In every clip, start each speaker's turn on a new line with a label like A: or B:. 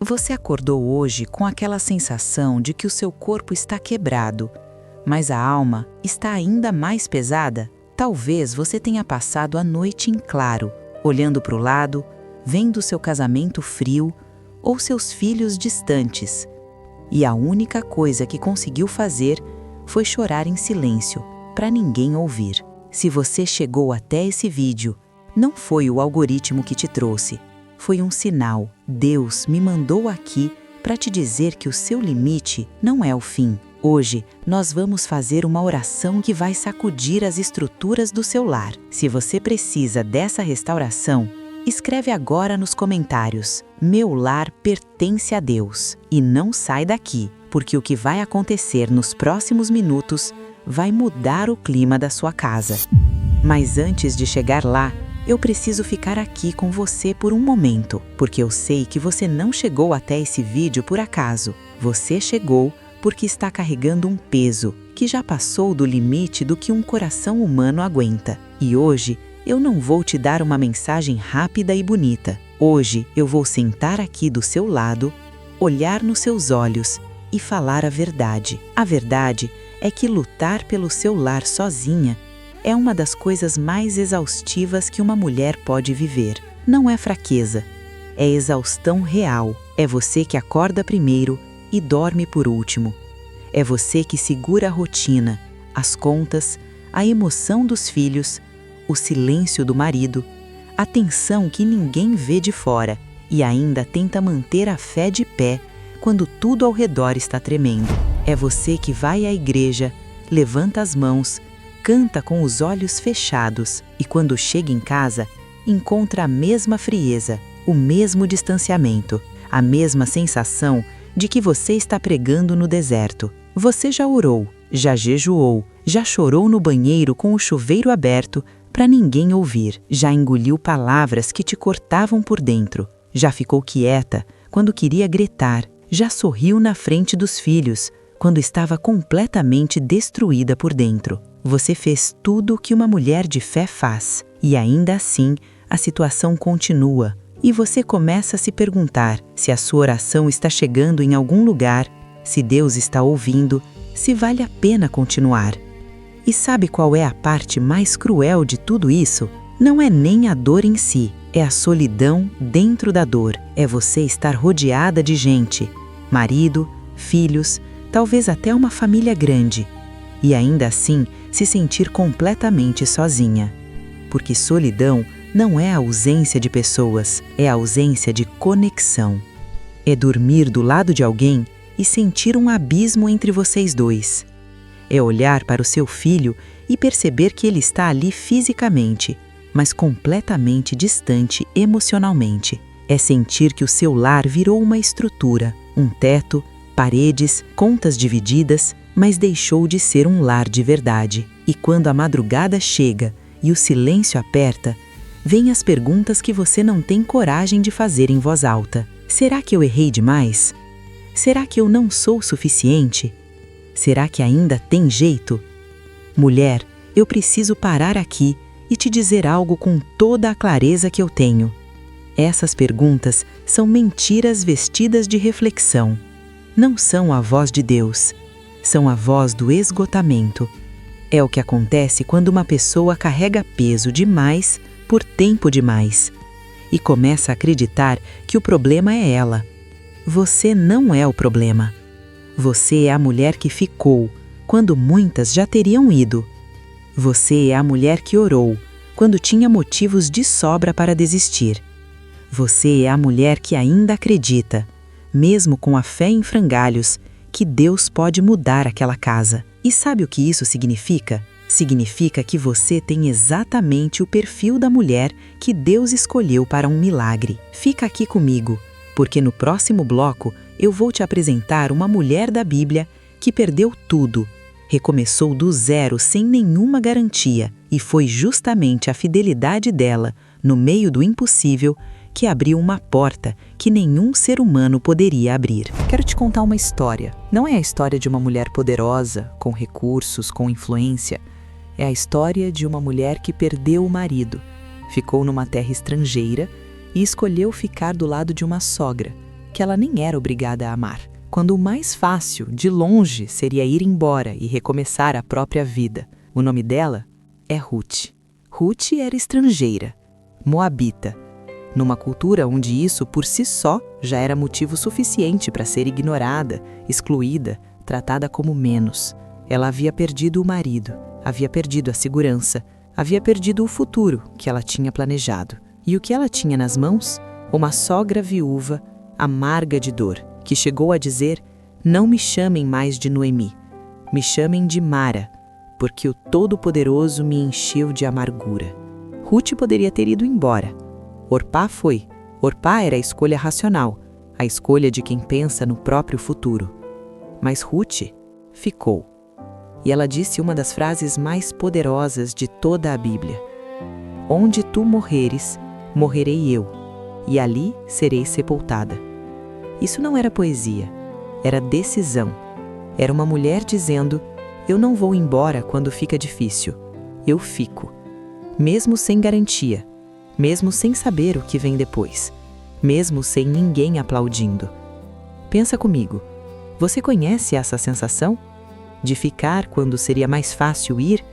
A: Você acordou hoje com aquela sensação de que o seu corpo está quebrado, mas a alma está ainda mais pesada? Talvez você tenha passado a noite em claro, olhando para o lado, vendo seu casamento frio ou seus filhos distantes. E a única coisa que conseguiu fazer foi chorar em silêncio, para ninguém ouvir. Se você chegou até esse vídeo, não foi o algoritmo que te trouxe. Foi um sinal. Deus me mandou aqui para te dizer que o seu limite não é o fim. Hoje, nós vamos fazer uma oração que vai sacudir as estruturas do seu lar. Se você precisa dessa restauração, escreve agora nos comentários: meu lar pertence a Deus. E não sai daqui, porque o que vai acontecer nos próximos minutos vai mudar o clima da sua casa. Mas antes de chegar lá, eu preciso ficar aqui com você por um momento, porque eu sei que você não chegou até esse vídeo por acaso. Você chegou porque está carregando um peso que já passou do limite do que um coração humano aguenta. E hoje, eu não vou te dar uma mensagem rápida e bonita. Hoje, eu vou sentar aqui do seu lado, olhar nos seus olhos e falar a verdade. A verdade é que lutar pelo seu lar sozinha é uma das coisas mais exaustivas que uma mulher pode viver. Não é fraqueza, é exaustão real. É você que acorda primeiro e dorme por último. É você que segura a rotina, as contas, a emoção dos filhos, o silêncio do marido, a tensão que ninguém vê de fora e ainda tenta manter a fé de pé quando tudo ao redor está tremendo. É você que vai à igreja, levanta as mãos, canta com os olhos fechados e quando chega em casa, encontra a mesma frieza, o mesmo distanciamento, a mesma sensação de que você está pregando no deserto. Você já orou, já jejuou, já chorou no banheiro com o chuveiro aberto para ninguém ouvir, já engoliu palavras que te cortavam por dentro, já ficou quieta quando queria gritar, já sorriu na frente dos filhos quando estava completamente destruída por dentro. Você fez tudo o que uma mulher de fé faz, e ainda assim a situação continua, e você começa a se perguntar se a sua oração está chegando em algum lugar, se Deus está ouvindo, se vale a pena continuar. E sabe qual é a parte mais cruel de tudo isso? Não é nem a dor em si, é a solidão dentro da dor. É você estar rodeada de gente, marido, filhos, talvez até uma família grande, e ainda assim se sentir completamente sozinha. Porque solidão não é a ausência de pessoas, é a ausência de conexão. É dormir do lado de alguém e sentir um abismo entre vocês dois. É olhar para o seu filho e perceber que ele está ali fisicamente, mas completamente distante emocionalmente. É sentir que o seu lar virou uma estrutura, um teto, paredes, contas divididas, mas deixou de ser um lar de verdade. E quando a madrugada chega e o silêncio aperta, vêm as perguntas que você não tem coragem de fazer em voz alta. Será que eu errei demais? Será que eu não sou suficiente? Será que ainda tem jeito? Mulher, eu preciso parar aqui e te dizer algo com toda a clareza que eu tenho. Essas perguntas são mentiras vestidas de reflexão. Não são a voz de Deus, são a voz do esgotamento. É o que acontece quando uma pessoa carrega peso demais por tempo demais e começa a acreditar que o problema é ela. Você não é o problema. Você é a mulher que ficou quando muitas já teriam ido. Você é a mulher que orou quando tinha motivos de sobra para desistir. Você é a mulher que ainda acredita, mesmo com a fé em frangalhos, que Deus pode mudar aquela casa. E sabe o que isso significa? Significa que você tem exatamente o perfil da mulher que Deus escolheu para um milagre. Fica aqui comigo, porque no próximo bloco eu vou te apresentar uma mulher da Bíblia que perdeu tudo, recomeçou do zero sem nenhuma garantia, e foi justamente a fidelidade dela, no meio do impossível, que abriu uma porta que nenhum ser humano poderia abrir.
B: Quero te contar uma história. Não é a história de uma mulher poderosa, com recursos, com influência. É a história de uma mulher que perdeu o marido, ficou numa terra estrangeira e escolheu ficar do lado de uma sogra, que ela nem era obrigada a amar, quando o mais fácil, de longe, seria ir embora e recomeçar a própria vida. O nome dela é Ruth. Ruth era estrangeira, moabita, numa cultura onde isso por si só já era motivo suficiente para ser ignorada, excluída, tratada como menos. Ela havia perdido o marido, havia perdido a segurança, havia perdido o futuro que ela tinha planejado. E o que ela tinha nas mãos? Uma sogra viúva, amarga de dor, que chegou a dizer: "Não me chamem mais de Noemi, me chamem de Mara, porque o Todo-Poderoso me encheu de amargura." Ruth poderia ter ido embora. Orpá foi. Orpá era a escolha racional, a escolha de quem pensa no próprio futuro. Mas Ruth ficou. E ela disse uma das frases mais poderosas de toda a Bíblia: "Onde tu morreres, morrerei eu, e ali serei sepultada." Isso não era poesia, era decisão. Era uma mulher dizendo: "Eu não vou embora quando fica difícil, eu fico." Mesmo sem garantia, mesmo sem saber o que vem depois, mesmo sem ninguém aplaudindo. Pensa comigo, você conhece essa sensação? De ficar quando seria mais fácil ir?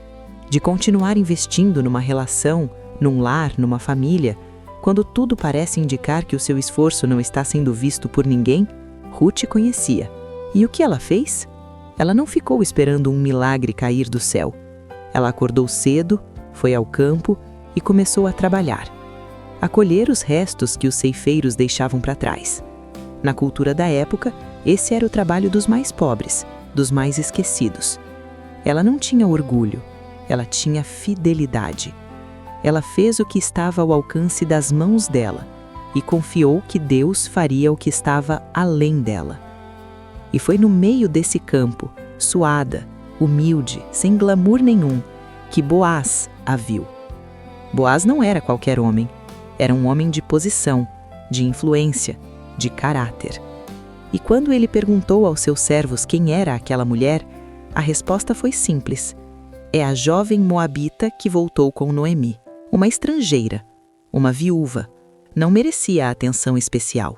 B: De continuar investindo numa relação, num lar, numa família, quando tudo parece indicar que o seu esforço não está sendo visto por ninguém? Ruth conhecia. E o que ela fez? Ela não ficou esperando um milagre cair do céu. Ela acordou cedo, foi ao campo e começou a trabalhar, a colher os restos que os ceifeiros deixavam para trás. Na cultura da época, esse era o trabalho dos mais pobres, dos mais esquecidos. Ela não tinha orgulho, ela tinha fidelidade. Ela fez o que estava ao alcance das mãos dela e confiou que Deus faria o que estava além dela. E foi no meio desse campo, suada, humilde, sem glamour nenhum, que Boaz a viu. Boaz não era qualquer homem, era um homem de posição, de influência, de caráter. E quando ele perguntou aos seus servos quem era aquela mulher, a resposta foi simples: é a jovem moabita que voltou com Noemi, uma estrangeira, uma viúva. Não merecia a atenção especial.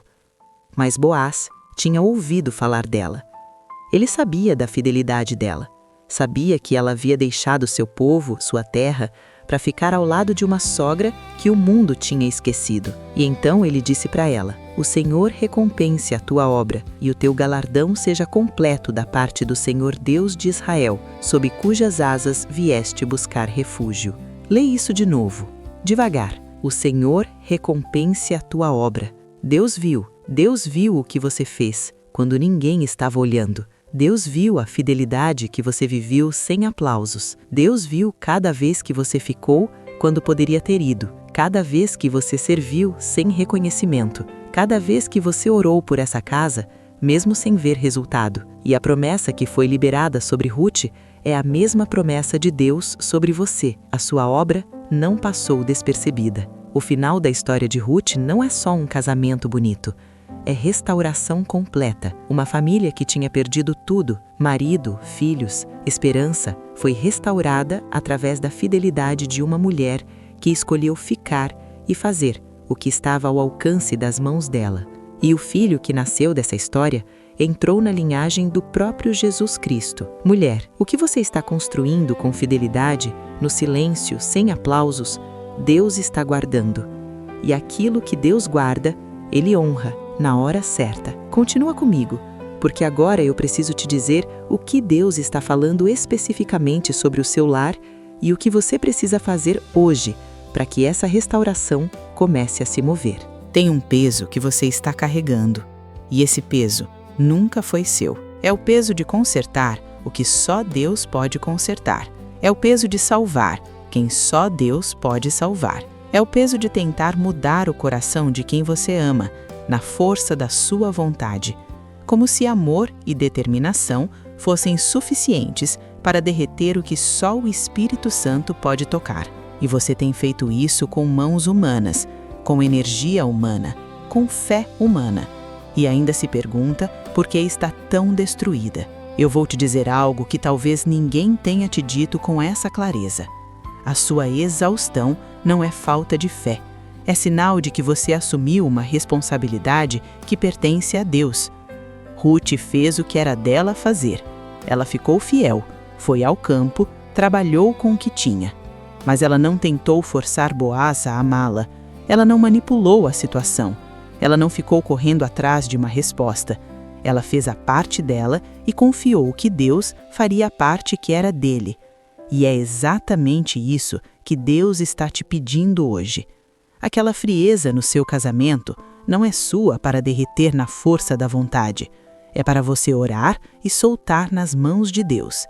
B: Mas Boaz tinha ouvido falar dela. Ele sabia da fidelidade dela. Sabia que ela havia deixado seu povo, sua terra, para ficar ao lado de uma sogra que o mundo tinha esquecido. E então ele disse para ela: "O Senhor recompense a tua obra, e o teu galardão seja completo da parte do Senhor Deus de Israel, sob cujas asas vieste buscar refúgio." Lê isso de novo, devagar. "O Senhor recompense a tua obra." Deus viu o que você fez quando ninguém estava olhando. Deus viu a fidelidade que você viveu sem aplausos. Deus viu cada vez que você ficou quando poderia ter ido, cada vez que você serviu sem reconhecimento, cada vez que você orou por essa casa, mesmo sem ver resultado. E a promessa que foi liberada sobre Ruth é a mesma promessa de Deus sobre você. A sua obra não passou despercebida. O final da história de Ruth não é só um casamento bonito. É restauração completa. Uma família que tinha perdido tudo, marido, filhos, esperança, foi restaurada através da fidelidade de uma mulher que escolheu ficar e fazer o que estava ao alcance das mãos dela. E o filho que nasceu dessa história entrou na linhagem do próprio Jesus Cristo. Mulher, o que você está construindo com fidelidade, no silêncio, sem aplausos, Deus está guardando. E aquilo que Deus guarda, Ele honra na hora certa. Continua comigo, porque agora eu preciso te dizer o que Deus está falando especificamente sobre o seu lar e o que você precisa fazer hoje para que essa restauração comece a se mover.
A: Tem um peso que você está carregando, e esse peso nunca foi seu. É o peso de consertar o que só Deus pode consertar. É o peso de salvar quem só Deus pode salvar. É o peso de tentar mudar o coração de quem você ama, na força da sua vontade, como se amor e determinação fossem suficientes para derreter o que só o Espírito Santo pode tocar. E você tem feito isso com mãos humanas, com energia humana, com fé humana. E ainda se pergunta por que está tão destruída. Eu vou te dizer algo que talvez ninguém tenha te dito com essa clareza. A sua exaustão não é falta de fé,
B: É sinal de que você assumiu uma responsabilidade que pertence a Deus. Ruth fez o que era dela fazer. Ela ficou fiel, foi ao campo, trabalhou com o que tinha. Mas ela não tentou forçar Boaz a amá-la. Ela não manipulou a situação. Ela não ficou correndo atrás de uma resposta. Ela fez a parte dela e confiou que Deus faria a parte que era dele. E é exatamente isso que Deus está te pedindo hoje. Aquela frieza no seu casamento não é sua para derreter na força da vontade. É para você orar e soltar nas mãos de Deus.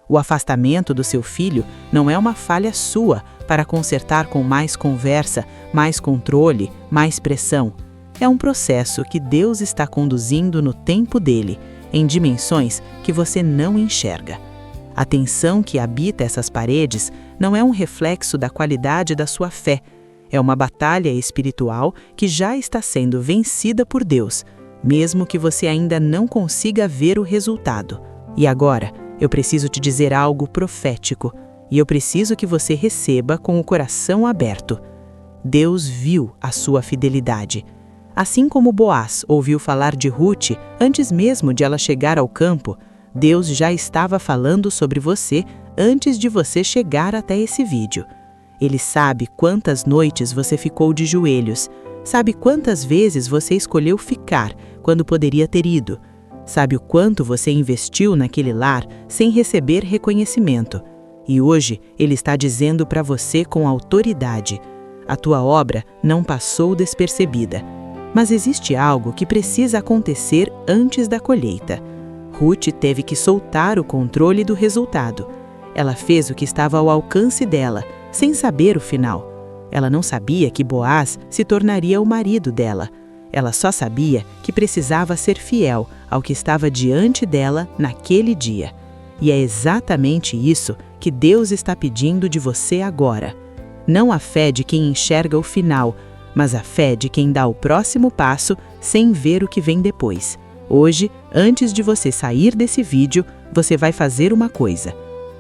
B: O afastamento do seu filho não é uma falha sua para consertar com mais conversa, mais controle, mais pressão. É um processo que Deus está conduzindo no tempo dele, em dimensões que você não enxerga. A tensão que habita essas paredes não é um reflexo da qualidade da sua fé. É uma batalha espiritual que já está sendo vencida por Deus, mesmo que você ainda não consiga ver o resultado. E agora, eu preciso te dizer algo profético, e eu preciso que você receba com o coração aberto. Deus viu a sua fidelidade. Assim como Boaz ouviu falar de Ruth antes mesmo de ela chegar ao campo, Deus já estava falando sobre você antes de você chegar até esse vídeo. Ele sabe quantas noites você ficou de joelhos, sabe quantas vezes você escolheu ficar quando poderia ter ido, sabe o quanto você investiu naquele lar sem receber reconhecimento. E hoje Ele está dizendo para você com autoridade: a tua obra não passou despercebida. Mas existe algo que precisa acontecer antes da colheita. Ruth teve que soltar o controle do resultado. Ela fez o que estava ao alcance dela, sem saber o final. Ela não sabia que Boaz se tornaria o marido dela. Ela só sabia que precisava ser fiel ao que estava diante dela naquele dia. E é exatamente isso que Deus está pedindo de você agora. Não a fé de quem enxerga o final, mas a fé de quem dá o próximo passo sem ver o que vem depois. Hoje, antes de você sair desse vídeo, você vai fazer uma coisa.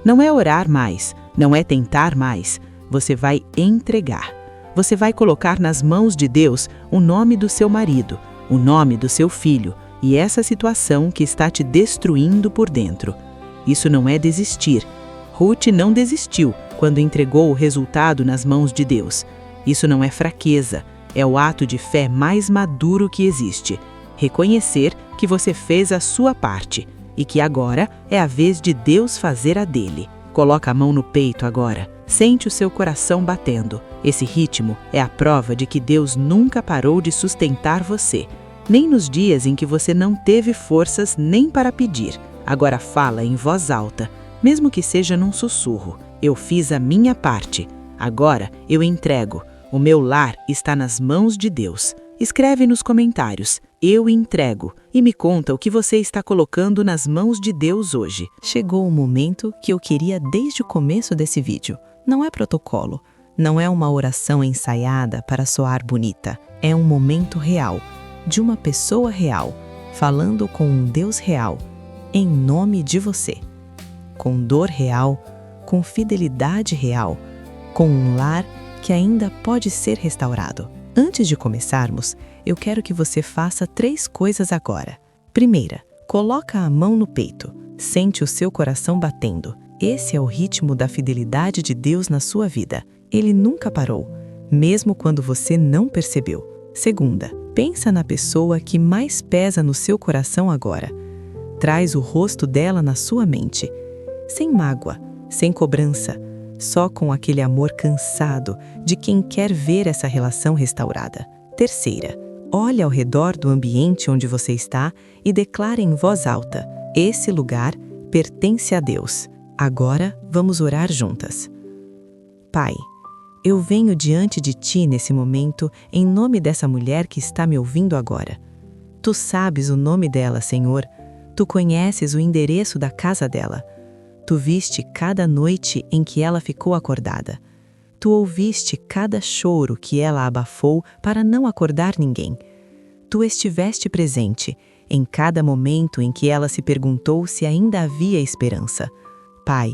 B: Não é orar mais, não é tentar mais, você vai entregar. Você vai colocar nas mãos de Deus o nome do seu marido, o nome do seu filho e essa situação que está te destruindo por dentro. Isso não é desistir. Ruth não desistiu quando entregou o resultado nas mãos de Deus. Isso não é fraqueza, é o ato de fé mais maduro que existe. Reconhecer que você fez a sua parte e que agora é a vez de Deus fazer a dele. Coloca a mão no peito agora. Sente o seu coração batendo. Esse ritmo é a prova de que Deus nunca parou de sustentar você, nem nos dias em que você não teve forças nem para pedir. Agora fala em voz alta, mesmo que seja num sussurro. Eu fiz a minha parte. Agora eu entrego. O meu lar está nas mãos de Deus. Escreve nos comentários: eu entrego, e me conta o que você está colocando nas mãos de Deus hoje.
A: Chegou o momento que eu queria desde o começo desse vídeo. Não é protocolo, não é uma oração ensaiada para soar bonita. É um momento real, de uma pessoa real, falando com um Deus real, em nome de você. Com dor real, com fidelidade real, com um lar que ainda pode ser restaurado. Antes de começarmos, eu quero que você faça 3 coisas agora. Primeira, coloca a mão no peito. Sente o seu coração batendo. Esse é o ritmo da fidelidade de Deus na sua vida. Ele nunca parou, mesmo quando você não percebeu. Segunda, pensa na pessoa que mais pesa no seu coração agora. Traz o rosto dela na sua mente. Sem mágoa, sem cobrança, só com aquele amor cansado de quem quer ver essa relação restaurada. Terceira, olhe ao redor do ambiente onde você está e declare em voz alta: esse lugar pertence a Deus. Agora vamos orar juntas. Pai, eu venho diante de Ti nesse momento em nome dessa mulher que está me ouvindo agora. Tu sabes o nome dela, Senhor. Tu conheces o endereço da casa dela. Tu viste cada noite em que ela ficou acordada. Tu ouviste cada choro que ela abafou para não acordar ninguém. Tu estiveste presente em cada momento em que ela se perguntou se ainda havia esperança. Pai,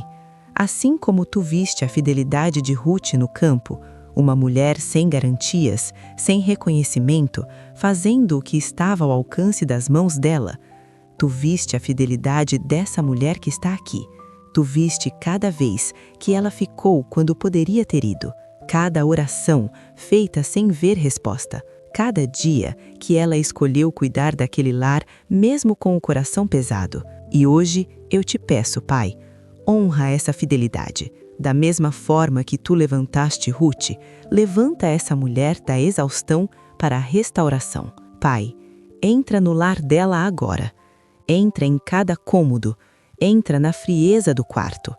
A: assim como Tu viste a fidelidade de Ruth no campo,
B: uma mulher sem garantias, sem reconhecimento, fazendo o que estava ao alcance das mãos dela. Tu viste a fidelidade dessa mulher que está aqui. Tu viste cada vez que ela ficou quando poderia ter ido, cada oração feita sem ver resposta, cada dia que ela escolheu cuidar daquele lar mesmo com o coração pesado. E hoje eu te peço, Pai, honra essa fidelidade. Da mesma forma que tu levantaste Ruth, levanta essa mulher da exaustão para a restauração. Pai, entra no lar dela agora. Entra em cada cômodo. Entra na frieza do quarto.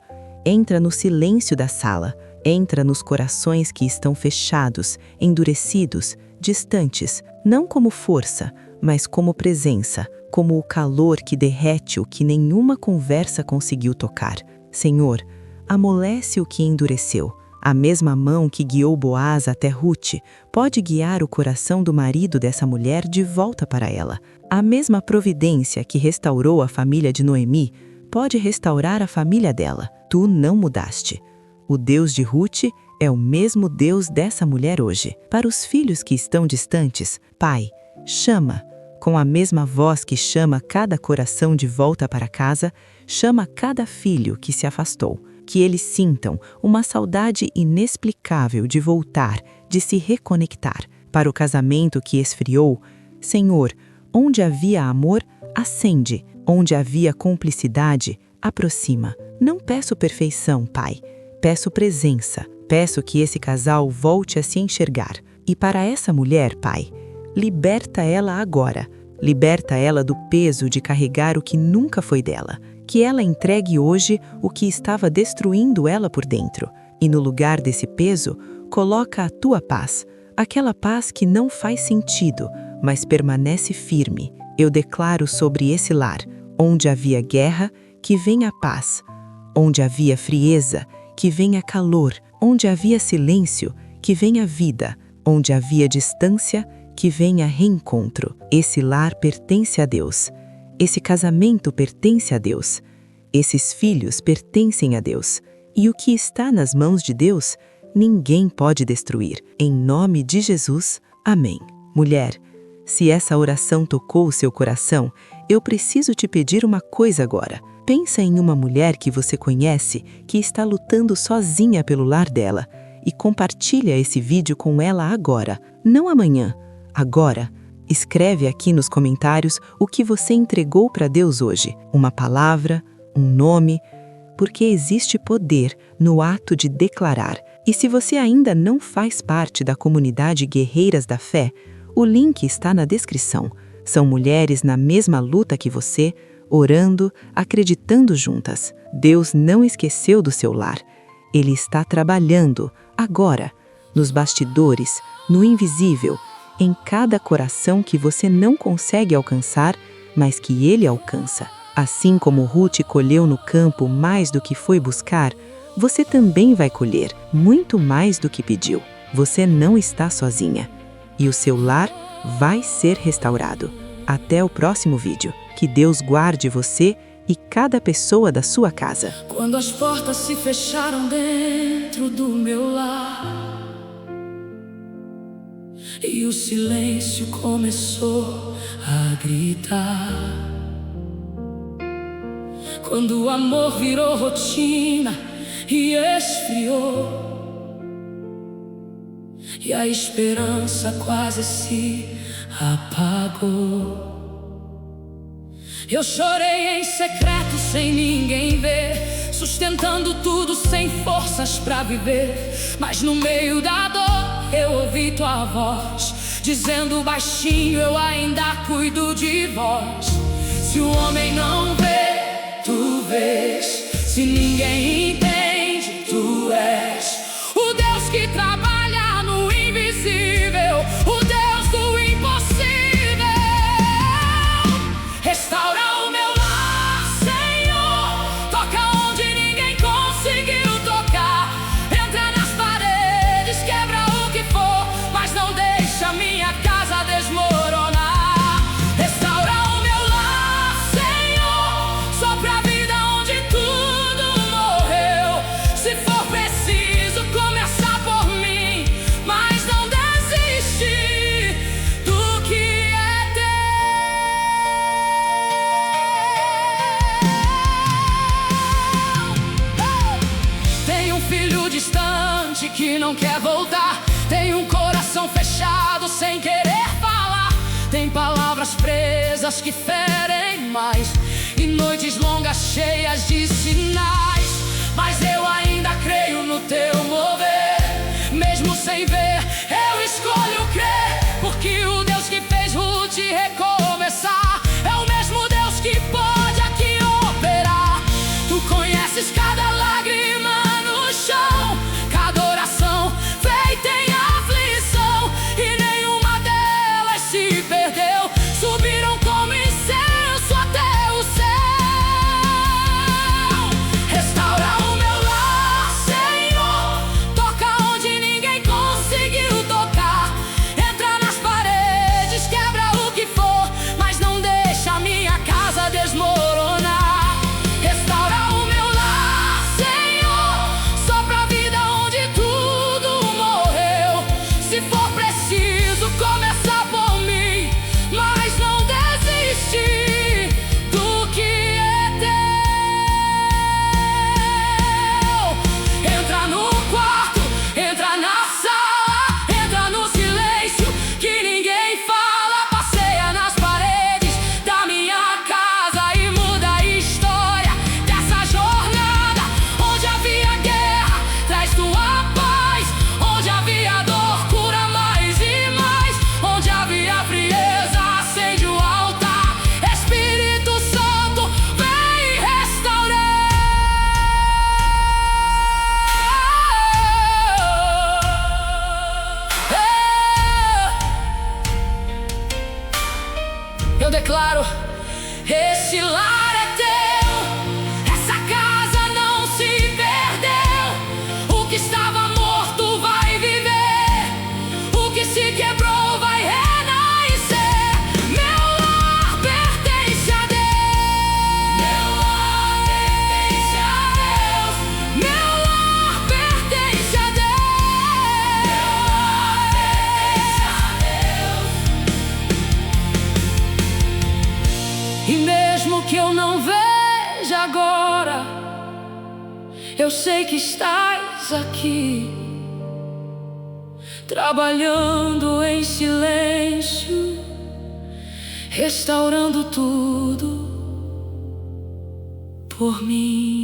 B: Entra no silêncio da sala. Entra nos corações que estão fechados, endurecidos, distantes, não como força, mas como presença, como o calor que derrete o que nenhuma conversa conseguiu tocar. Senhor, amolece o que endureceu. A mesma mão que guiou Boaz até Ruth pode guiar o coração do marido dessa mulher de volta para ela. A mesma providência que restaurou a família de Noemi pode restaurar a família dela. Tu não mudaste. O Deus de Ruth é o mesmo Deus dessa mulher hoje. Para os filhos que estão distantes, Pai, chama. Com a mesma voz que chama cada coração de volta para casa, chama cada filho que se afastou. Que eles sintam uma saudade inexplicável de voltar, de se reconectar. Para o casamento que esfriou, Senhor, onde havia amor, acende. Onde havia cumplicidade, aproxima. Não peço perfeição, Pai. Peço presença. Peço que esse casal volte a se enxergar. E para essa mulher, Pai, liberta ela agora. Liberta ela do peso de carregar o que nunca foi dela. Que ela entregue hoje o que estava destruindo ela por dentro. E no lugar desse peso, coloca a tua paz. Aquela paz que não faz sentido, mas permanece firme. Eu declaro sobre esse lar, onde havia guerra, que venha paz. Onde havia frieza, que venha calor. Onde havia silêncio, que venha vida. Onde havia distância, que venha reencontro. Esse lar pertence a Deus. Esse casamento pertence a Deus. Esses filhos pertencem a Deus. E o que está nas mãos de Deus, ninguém pode destruir. Em nome de Jesus, amém. Mulher, se essa oração tocou o seu coração, eu preciso te pedir uma coisa agora. Pensa em uma mulher que você conhece que está lutando sozinha pelo lar dela e compartilha esse vídeo com ela agora, não amanhã, agora. Escreve aqui nos comentários o que você entregou para Deus hoje, uma palavra, um nome, porque existe poder no ato de declarar. E se você ainda não faz parte da comunidade Guerreiras da Fé, o link está na descrição. São mulheres na mesma luta que você, orando, acreditando juntas. Deus não esqueceu do seu lar. Ele está trabalhando, agora, nos bastidores, no invisível, em cada coração que você não consegue alcançar, mas que Ele alcança. Assim como Ruth colheu no campo mais do que foi buscar, você também vai colher muito mais do que pediu. Você não está sozinha. E o seu lar vai ser restaurado. Até o próximo vídeo. Que Deus guarde você e cada pessoa da sua casa.
C: Quando as portas se fecharam dentro do meu lar e o silêncio começou a gritar, quando o amor virou rotina e esfriou, e a esperança quase se apagou, eu chorei em secreto sem ninguém ver, sustentando tudo sem forças pra viver. Mas no meio da dor eu ouvi tua voz, dizendo baixinho: eu ainda cuido de vós. Se o homem não vê, tu vês. Se ninguém entende, tu és o Deus que trabalha no invisível, o Deus do impossível. Restaura o meu lar, Senhor. Toca onde ninguém conseguiu tocar. Entra nas paredes, quebra o que for, mas não deixa minha casa desmoronar. Restaura o meu lar, Senhor. Sopra a vida onde tudo morreu. não quer voltar. Tem um coração fechado sem querer falar. Tem palavras presas que ferem mais, e noites longas cheias de sinais. Mas eu ainda creio no teu mover. Mesmo sem ver, eu escolho crer. Porque o Deus que fez Ruth recomeçar é o mesmo Deus que pode aqui operar. Tu conheces cada lágrima no chão, cada oração feita em aflição, e nenhuma delas se perdeu. Subiram como incenso até o céu. Restaura o meu lar, Senhor. Toca onde ninguém conseguiu tocar. Entra nas paredes, quebra o que for, mas não deixa a minha casa desmoronar. Restaura o meu lar, Senhor. Sopra a vida onde tudo morreu. Se for preciso, começa por mim, mas não desiste do que é teu. Entra no quarto, entra na sala, entra no silêncio que ninguém fala. Passeia nas paredes da minha casa e muda a história dessa jornada. Onde havia guerra, traz tua paz. Onde havia dor, cura mais e mais. Onde havia frieza, acende o altar. Espírito Santo, vem restaurar. Eu declaro: esse lar é teu, essa casa não se perdeu. O que estava morto vai viver, o que se quebrou vai renascer. Meu lar pertence a Deus. Meu lar pertence a Deus. Meu lar pertence a Deus. Meu lar pertence a Deus. E mesmo que eu não veja agora, eu sei que estás aqui, trabalhando em silêncio, restaurando tudo por mim.